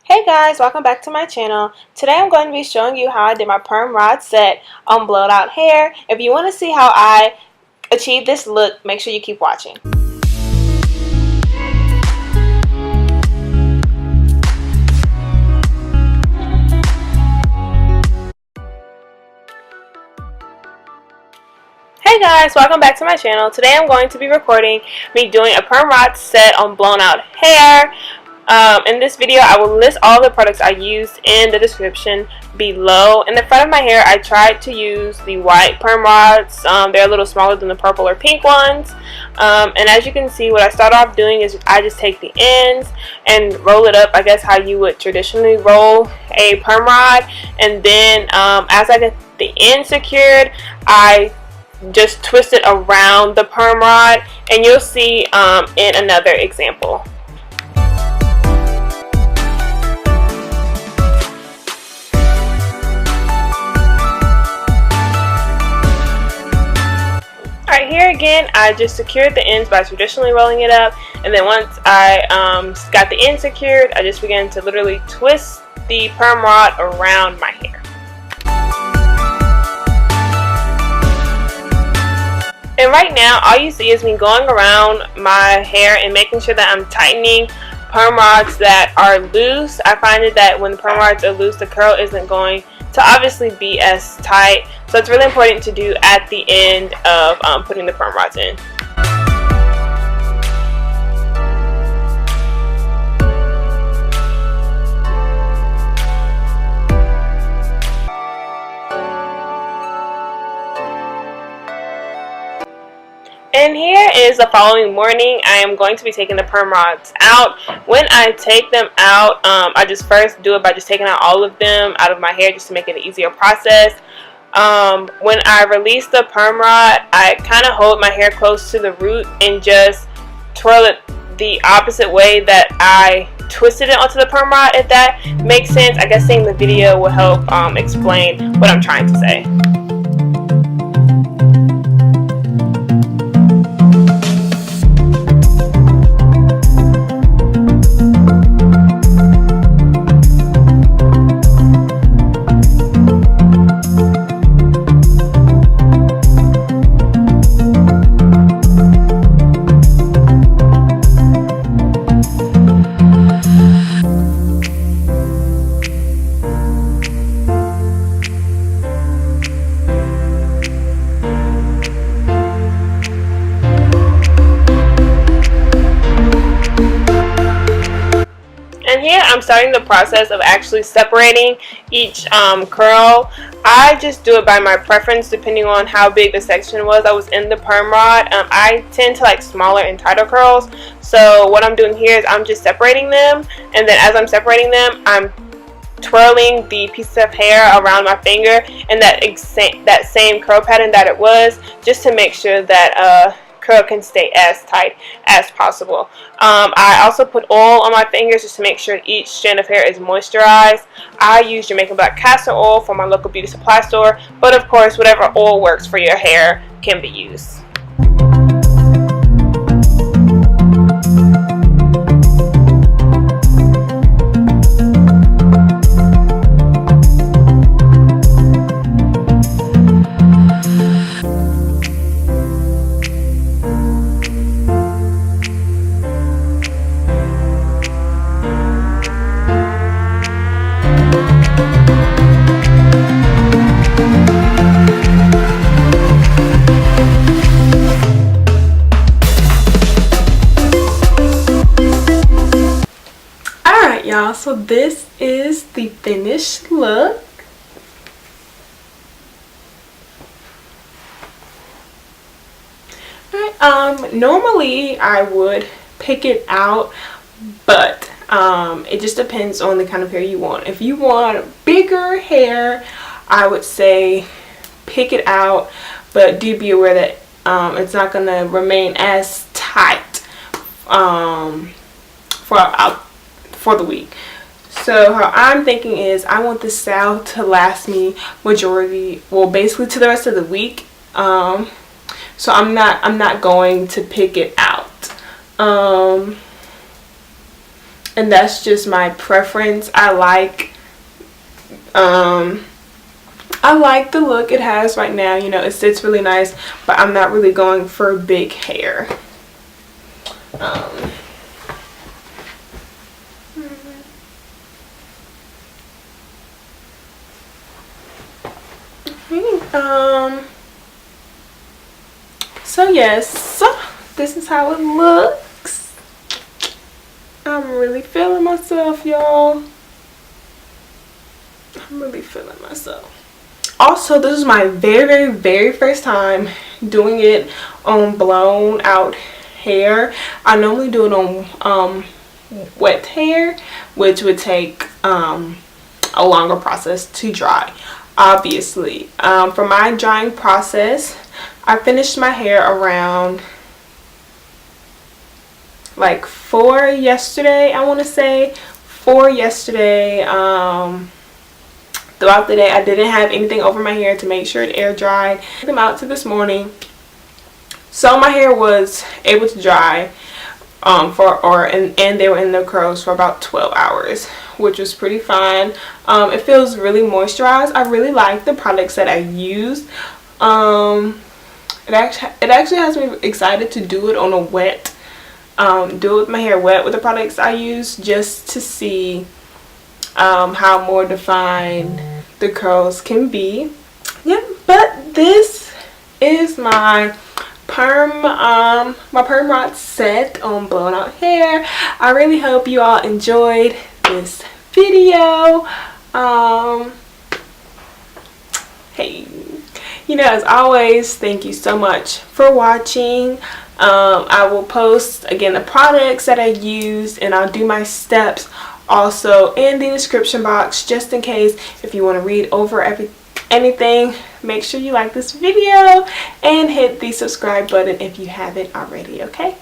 Hey guys, welcome back to my channel. Today I'm going to be showing you how I did my perm rod set on blown out hair. If you want to see how I achieved this look, make sure you keep watching. Hey guys, welcome back to my channel. Today I'm going to be recording me doing a perm rod set on blown out hair. In this video, I will list all the products I used in the description below. In the front of my hair, I tried to use the white perm rods. They're a little smaller than the purple or pink ones. And as you can see, what I start off doing is I just take the ends and roll it up, I guess how you would traditionally roll a perm rod. And then as I get the end secured, I just twist it around the perm rod, and you'll see in another example. Alright, here again, I just secured the ends by traditionally rolling it up, and then once I got the end secured, I just began to literally twist the perm rod around my hair. And right now, all you see is me going around my hair and making sure that I'm tightening perm rods that are loose. I find it that when the perm rods are loose, the curl isn't going to obviously be as tight. So it's really important to do at the end of putting the perm rods in. And here is the following morning. I am going to be taking the perm rods out. When I take them out, I just first do it by just taking out all of them out of my hair just to make it an easier process. When I release the perm rod, I kind of hold my hair close to the root and just twirl it the opposite way that I twisted it onto the perm rod, if that makes sense. I guess seeing the video will help explain what I'm trying to say. Here I'm starting the process of actually separating each curl. I just do it by my preference depending on how big the section was I was in the perm rod. I tend to like smaller and tighter curls, so what I'm doing here is I'm just separating them, and then as I'm separating them, I'm twirling the piece of hair around my finger in that same curl pattern that it was, just to make sure that curl can stay as tight as possible. I also put oil on my fingers just to make sure each strand of hair is moisturized. I use Jamaican black castor oil from my local beauty supply store, but of course whatever oil works for your hair can be used. Y'all, so this is the finished look. Alright, normally I would pick it out, but it just depends on the kind of hair you want. If you want bigger hair, I would say pick it out, but do be aware that it's not going to remain as tight for the week. So how I'm thinking is I want this style to last me basically to the rest of the week. So I'm not going to pick it out. and that's just my preference. I like the look it has right now. You know, it sits really nice, but I'm not really going for big hair. So yes, this is how it looks. I'm really feeling myself, y'all. I'm really feeling myself. Also, this is my very first time doing it on blown out hair. I normally do it on wet hair, which would take a longer process to dry, obviously. For my drying process, I finished my hair around like 4 yesterday. I want to say 4 yesterday. Throughout the day, I didn't have anything over my hair to make sure it air dried. I took them out to this morning, so my hair was able to dry and they were in their curls for about 12 hours, which was pretty fine. It feels really moisturized. I really like the products that I use. It actually has me excited to do it on a wet, do it with my hair wet with the products I use, just to see how more defined the curls can be. Yeah, but this is my perm rod set on blown out hair. I really hope you all enjoyed this video. Hey, you know, as always, thank you so much for watching. I will post again the products that I used, and I'll do my steps also in the description box, just in case if you want to read over anything. Make sure you like this video and hit the subscribe button if you haven't already, okay?